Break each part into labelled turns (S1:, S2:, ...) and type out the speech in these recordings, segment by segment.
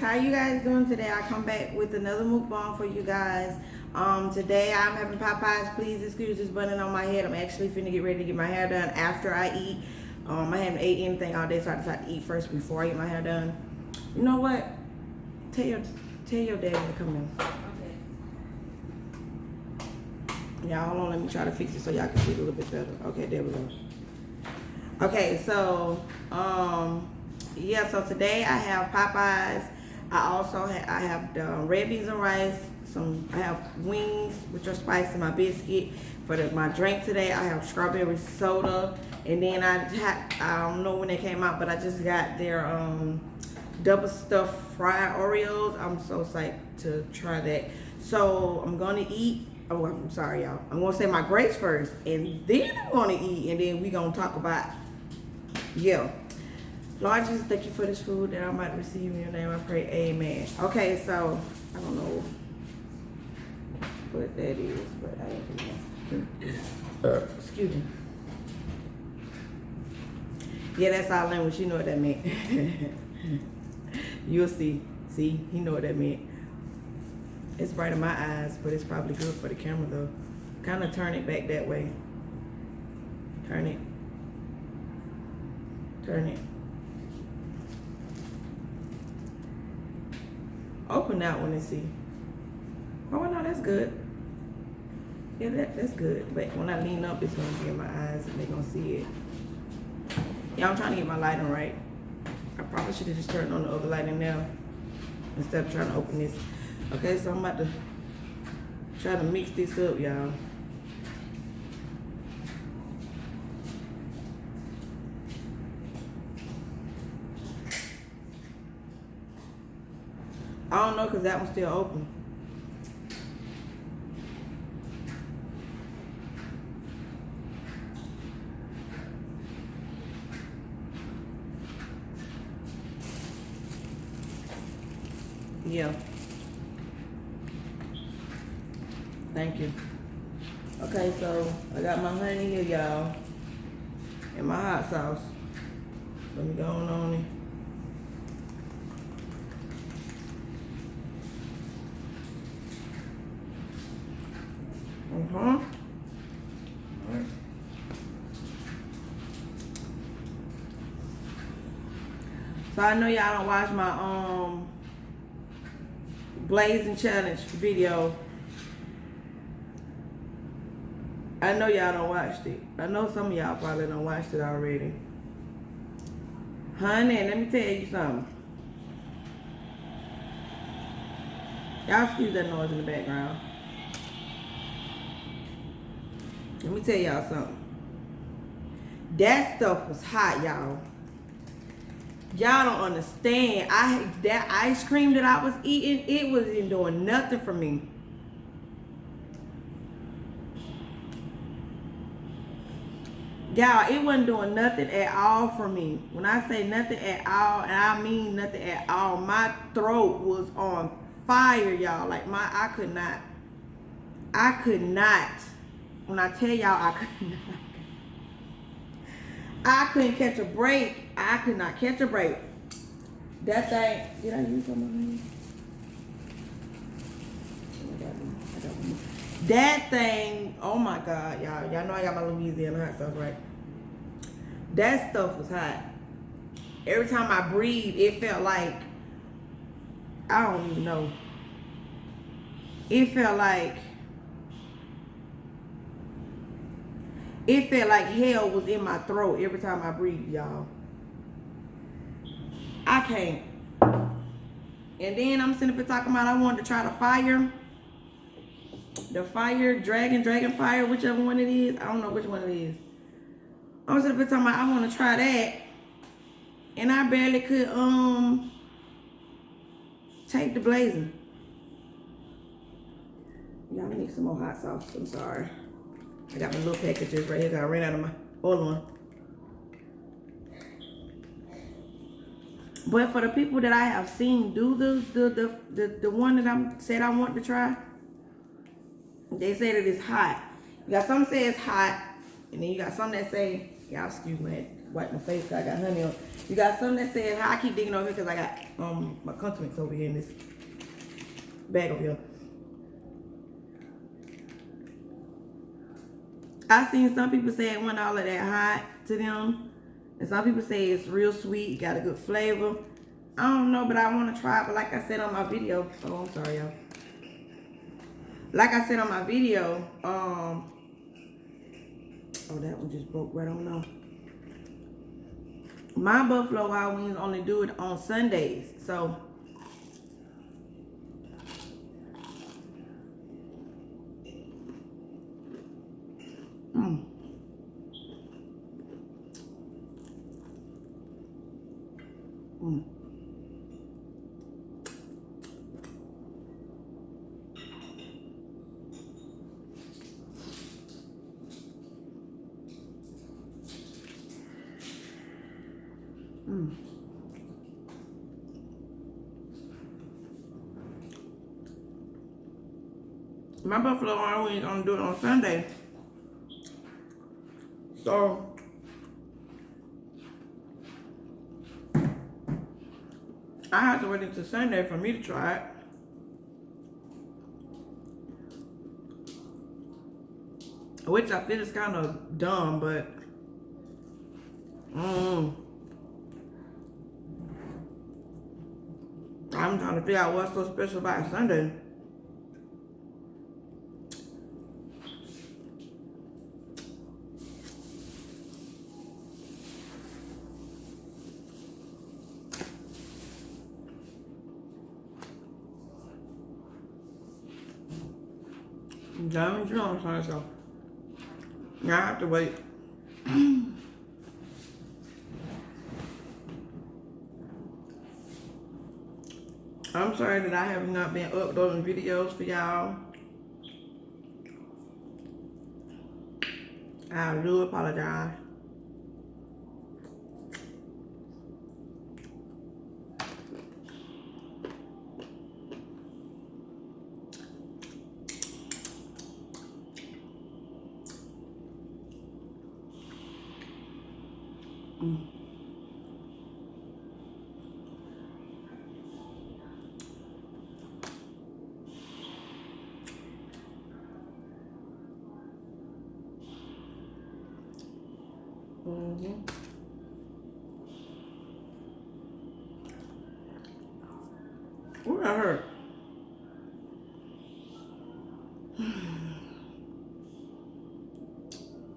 S1: How you guys doing today? I come back with another mukbang for you guys. Today I'm having Popeyes. Please excuse this bun on my head. I'm actually finna get ready to get my hair done after I eat. I haven't ate anything all day, so I decided to eat first before I get my hair done. You know what? Tell your daddy to come in. Okay. Y'all, hold on. Let me try to fix it so y'all can see it a little bit better. Okay, there we go. Okay, so yeah. So today I have Popeyes. I have the red beans and rice. I have wings, which are spicy. My biscuit for my drink today. I have strawberry soda, and then I don't know when they came out, but I just got their double stuffed fried Oreos. I'm so psyched to try that. So I'm gonna eat. Oh, I'm sorry, y'all. I'm gonna say my grapes first, and then I'm gonna eat, and then we gonna talk about Lord Jesus, thank you for this food that I'm about to receive in your name. I pray, amen. Okay, so I don't know what that is, but I ain't know. Excuse me. Yeah, that's our language. You know what that meant. You'll see. See, you know what that meant. It's bright in my eyes, but it's probably good for the camera though. Kind of turn it back that way. Turn it. Turn it. Open that one and see. Oh no, that's good. Yeah, that's good. But when I lean up, it's gonna be in my eyes and they're gonna see it. Yeah, I'm trying to get my lighting right. I probably should have just turned on the other lighting now instead of trying to open this. Okay, so I'm about to try to mix this up, y'all. I don't know because that one's still open. Yeah. Thank you. Okay, so I got my honey here, y'all, and my hot sauce. Let me go on it. Alright. So I know y'all don't watch my blazing challenge video. I know y'all don't watch it. I know some of y'all probably don't watch it already. Honey, let me tell you something. Y'all excuse that noise in the background. Let me tell y'all something. That stuff was hot, y'all. Y'all don't understand. That ice cream that I was eating, it wasn't doing nothing for me. Y'all, it wasn't doing nothing at all for me. When I say nothing at all, and I mean nothing at all, my throat was on fire, y'all. Like I could not. When I tell y'all I couldn't catch a break. I could not catch a break. That thing, did I use some of my hand? That thing, oh my God, y'all. Y'all know I got my Louisiana hot sauce, right? That stuff was hot. Every time I breathed, it felt like, I don't even know. It felt like hell was in my throat every time I breathed, y'all. I can't. And then I'm sitting up here talking about I wanted to try the fire, dragon fire, whichever one it is. I don't know which one it is. I'm sitting up here talking about I want to try that. And I barely could take the blazing. Y'all need some more hot sauce. I'm sorry. I got my little packages right here because I ran out of my old one. But for the people that I have seen do the one that I said I want to try, they say that it's hot. You got some say it's hot, and then you got some that say, y'all excuse me, wipe my face 'cause I got honey on. You got something that says, how I keep digging over here because I got my condiments over here in this bag over here. I seen some people say it wasn't all of that hot to them. And some people say it's real sweet, got a good flavor. I don't know, but I want to try it. But like I said on my video, oh, I'm sorry, y'all. Like I said on my video, oh, that one just broke right on off. My Buffalo Wild Wings only do it on Sundays, so mm. Mm. Mm. My Buffalo Wild Wings only do it on Sunday, so I have to wait until Sunday for me to try it. Which I feel is kind of dumb, but I'm trying to figure out what's so special about Sunday. Diamond Jones, so I have to wait. I'm sorry that I have not been uploading videos for y'all. I do apologize. Ooh, that hurt.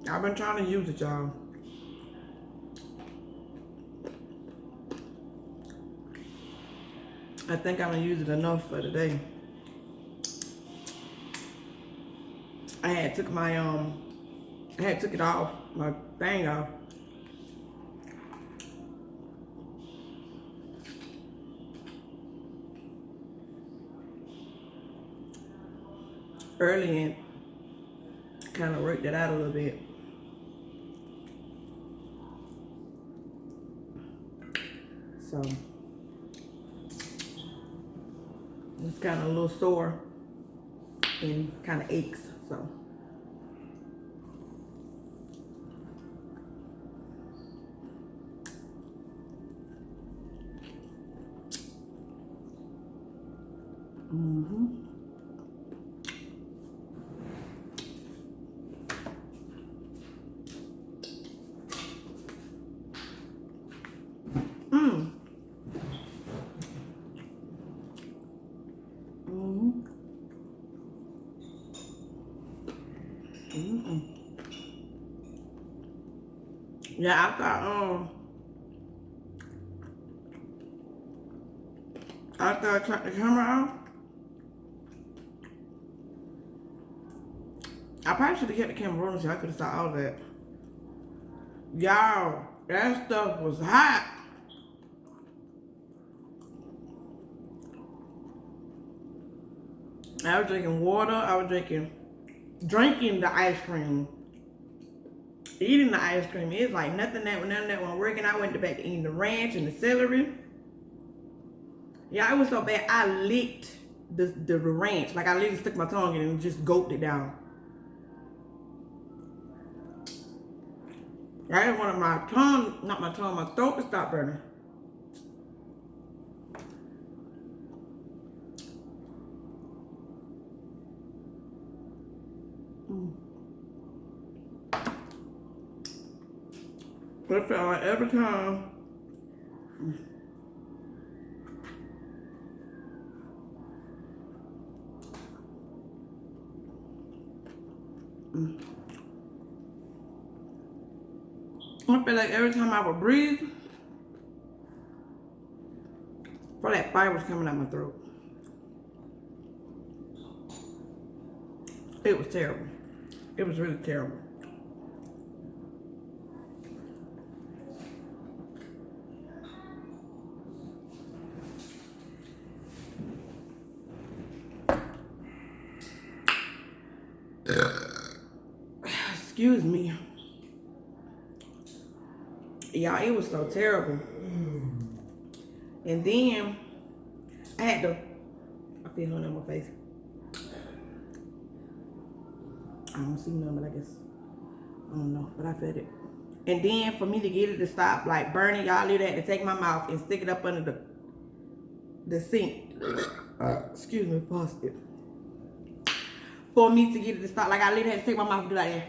S1: I've been trying to use it, y'all. I think I'm gonna use it enough for today. I had took my I had took it off, my thing off. Early and kind of worked it out a little bit. So it's kind of a little sore and kind of aches, so. Yeah, after I turned the camera off, I probably should have kept the camera rolling so I could have saw all that. Y'all, that stuff was hot. I was drinking water. I was drinking the ice cream. Eating the ice cream. It's like none of that wasn't working. I went back to eating the ranch and the celery. Yeah, it was so bad. I licked the ranch. Like I literally stuck my tongue in and just gulped it down. I just wanted my tongue, not my tongue, my throat to stop burning. It felt like every time I feel like every time I would breathe, I feel like fire was coming out my throat. It was terrible. It was really terrible. Excuse me. Y'all, it was so terrible. And then I had to, I feel nothing on my face. I don't see none, but I guess, I don't know, but I felt it. And then for me to get it to stop like burning, y'all literally had to take my mouth and stick it up under the sink. Excuse me, faucet. For me to get it to stop, like I literally had to take my mouth and do like that.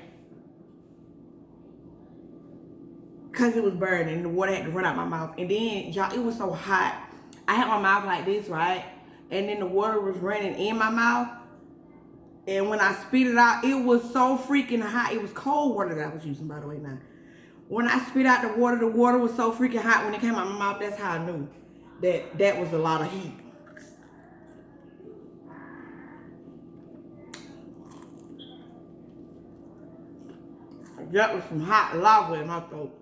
S1: Cause it was burning and the water had to run out my mouth. And then, y'all, it was so hot. I had my mouth like this, right? And then the water was running in my mouth. And when I spit it out, it was so freaking hot. It was cold water that I was using, by the way, now. When I spit out the water was so freaking hot when it came out my mouth. That's how I knew that that was a lot of heat. That was some hot lava in my throat.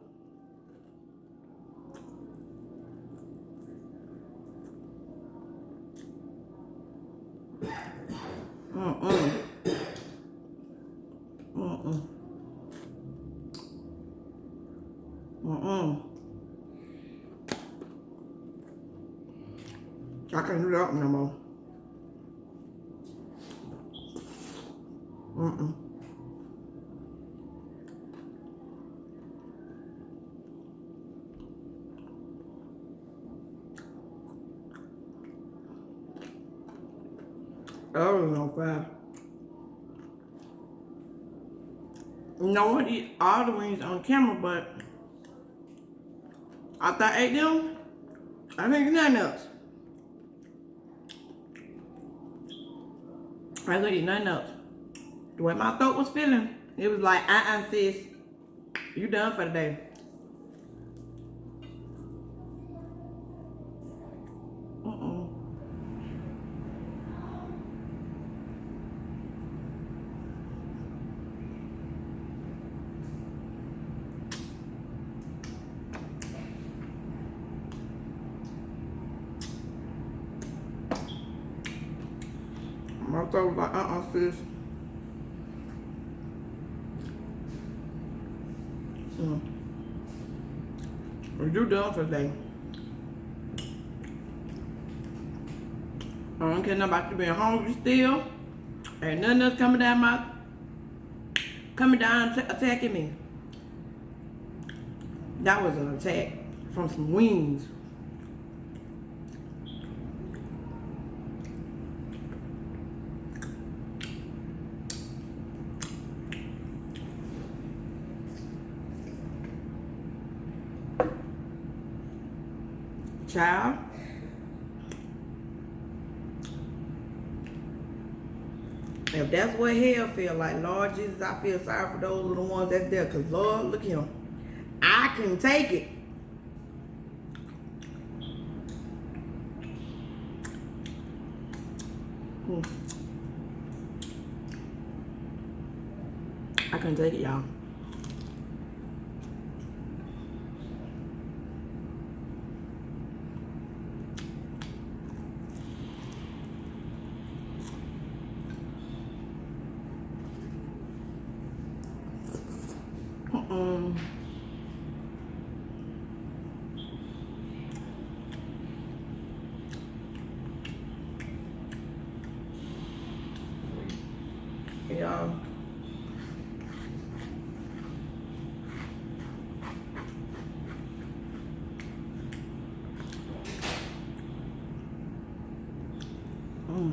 S1: I can't do that no more. I was on fire. No one eat all the wings on camera, but after I ate them, I think nothing else. I couldn't eat nothing else. The way my throat was feeling, it was like, sis, you done for the day. My throat was like, sis. You done for the day. I don't care nothing about you being hungry still. Ain't nothing else coming down attacking me. That was an attack from some wings. Child. If that's what hell feel like, Lord Jesus, I feel sorry for those little ones that's there. Because, Lord, look at him. I can take it. I couldn't take it, y'all. Yeah. Mm.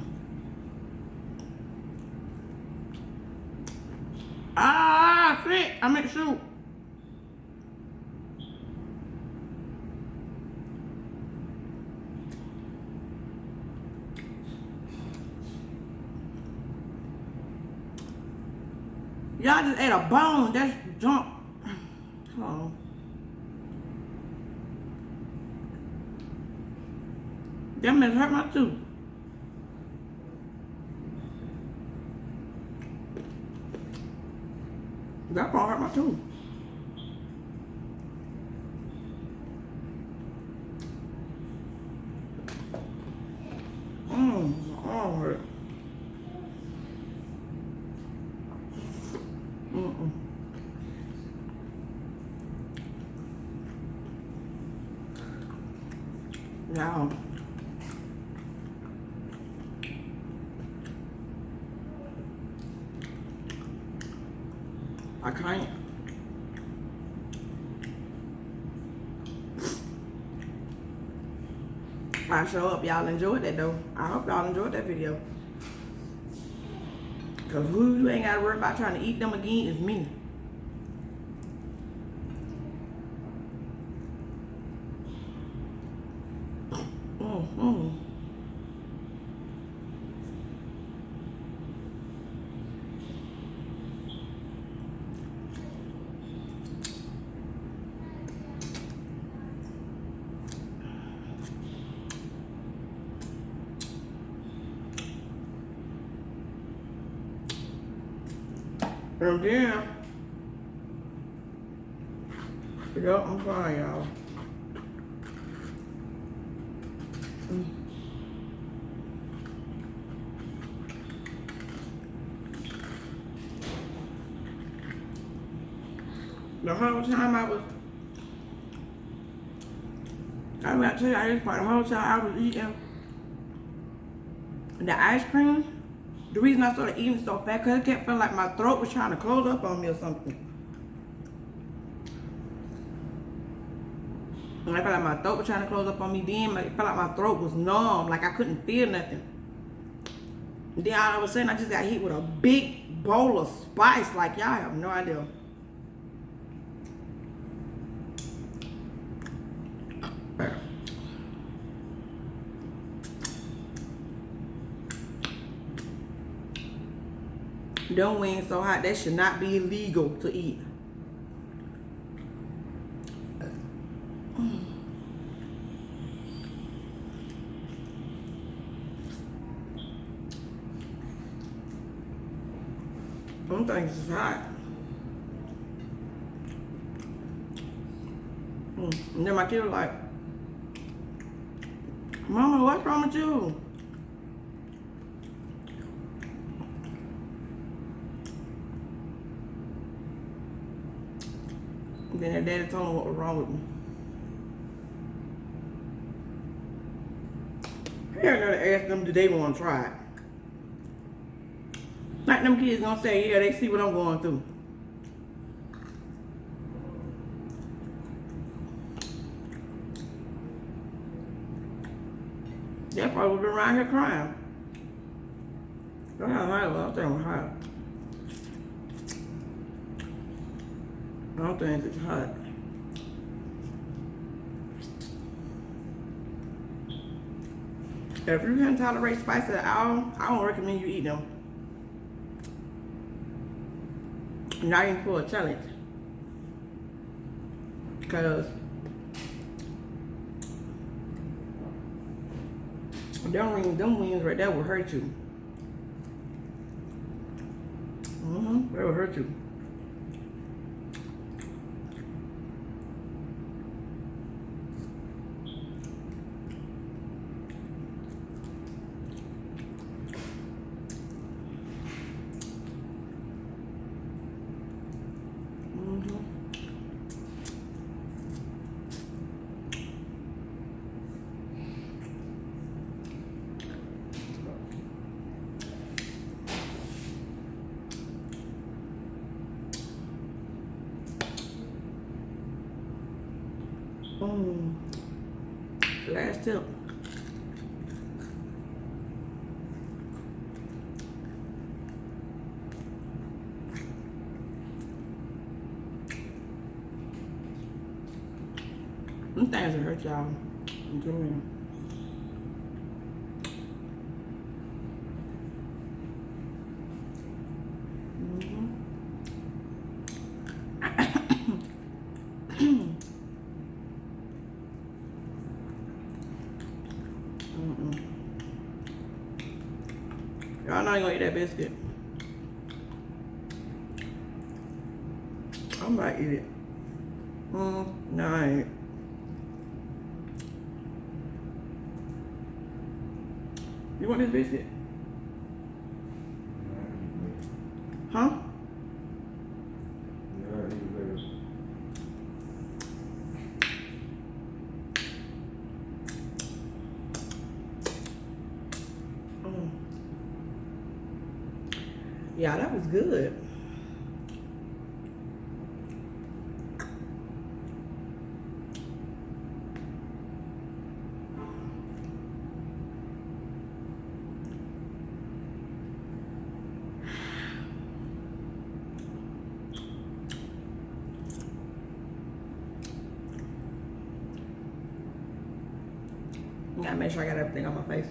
S1: Ah, shit. I meant shoot. Y'all just ate a bone. That's junk. Hold on. That mess hurt my tooth. That part hurt my tooth. My arm hurt. Now, I can't. I show up. Y'all enjoyed that though. I hope y'all enjoyed that video. Cause who you ain't gotta worry about trying to eat them again is me. And then, yep, I'm fine, y'all. The whole time I was about to tell you this part, the whole time I was eating the ice cream, the reason I started eating so fast, because it kept feeling like my throat was trying to close up on me or something. And I felt like my throat was trying to close up on me. Then it felt like my throat was numb, like I couldn't feel nothing. And then all of a sudden, I just got hit with a big bowl of spice. Like, y'all have no idea. Them wings so hot, that should not be illegal to eat. Them things is hot. And then my kid was like, Mama, what's wrong with you? And then her daddy told him what was wrong with me. He had to ask them, do they want to try it? Like them kids gonna say, yeah, they see what I'm going through. They probably would have been around here crying. That's how hot it was. I think it was hot. I don't think it's hot. If you can't tolerate spice at all, I don't recommend you eat them. Not even for a challenge. Because them wings right there will hurt you. They will hurt you. Last tip. Them things will hurt y'all. I'm telling you. Y'all know you gonna eat that biscuit. I'm about to eat it. No, I ain't. You want this biscuit? Huh? Yeah, that was good. I gotta make sure I got everything on my face.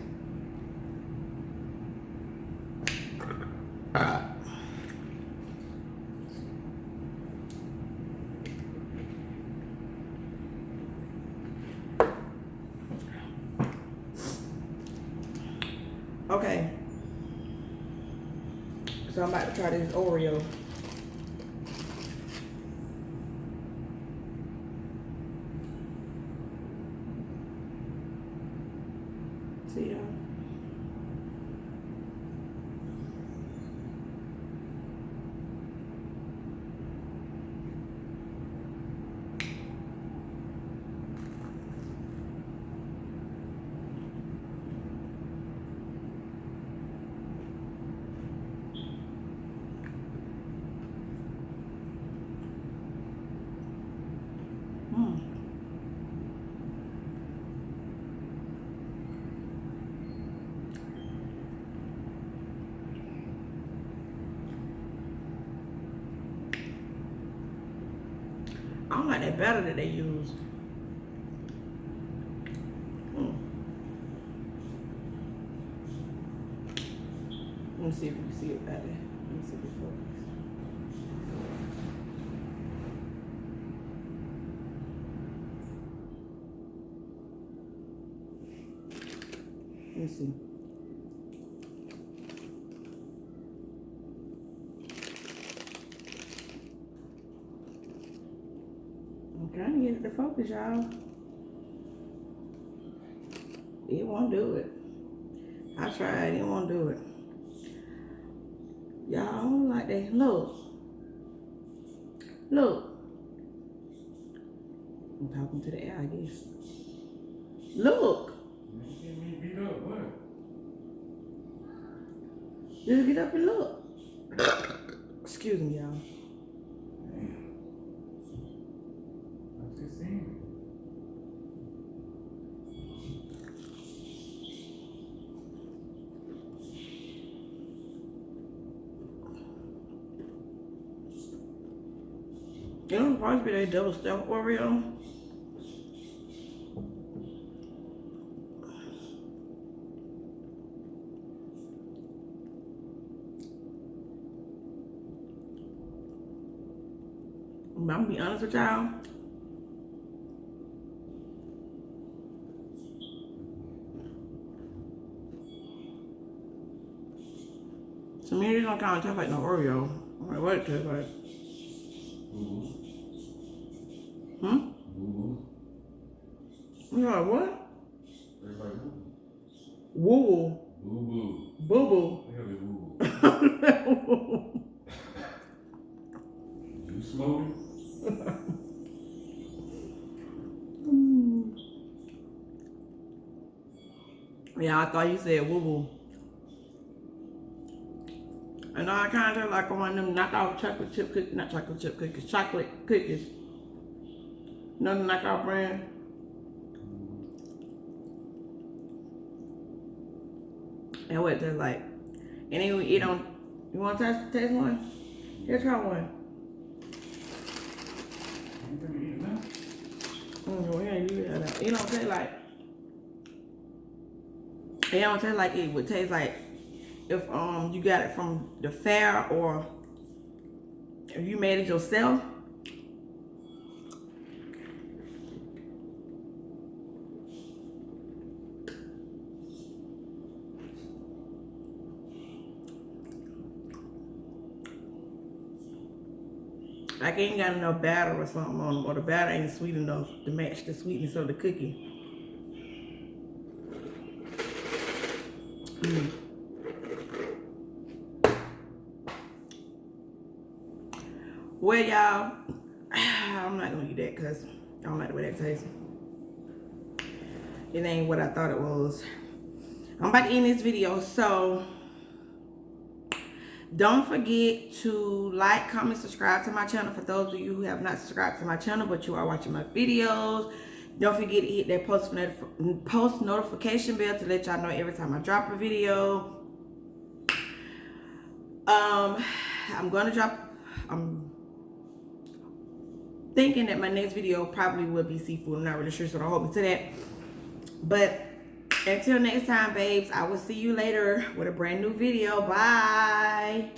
S1: Okay. So I'm about to try this Oreo. See y'all. I don't like that batter that they use. Let me see if you can see it better. Let me see if it focus. Let me see. I'm trying to get it to focus, y'all. It won't do it. I tried, it won't do it. Y'all don't like that. Look. Look. I'm talking to the air, I guess. Look.
S2: Beat up, what?
S1: Just get up and look. Excuse me, y'all.
S2: Damn. I just seen it.
S1: You know, supposed to be that double stuffed Oreo. I'm gonna be honest with y'all. To me, it don't kind of taste like no Oreo. I'm like, what it tastes like? You like what?
S2: Everybody boo.
S1: Woo
S2: Boo boo.
S1: boo. Boo boo.
S2: Hell is boo boo. You smoking?
S1: Yeah, I thought you said woo woo. And I kind of like one of them knockoff chocolate chip cookies, not chocolate chip cookies, chocolate cookies. You know the knockoff brand? And what they're like. And then we eat on, you want to taste one? Here, try one.
S2: You gonna eat it now?
S1: We ain't do that. You know what I'm saying? Like, it don't taste like it would taste like if you got it from the fair or if you made it yourself. Like, it ain't got enough batter or something on them, or the batter ain't sweet enough to match the sweetness of the cookie. Well, y'all, I'm not gonna eat that because I don't like the way that tastes. It ain't what I thought it was. I'm about to end this video, so don't forget to like, comment, subscribe to my channel for those of you who have not subscribed to my channel but you are watching my videos. Don't forget to hit that post notification bell to let y'all know every time I drop a video. I'm thinking that my next video probably will be seafood. I'm not really sure, so don't hold me to that. But until next time, babes, I will see you later with a brand new video. Bye.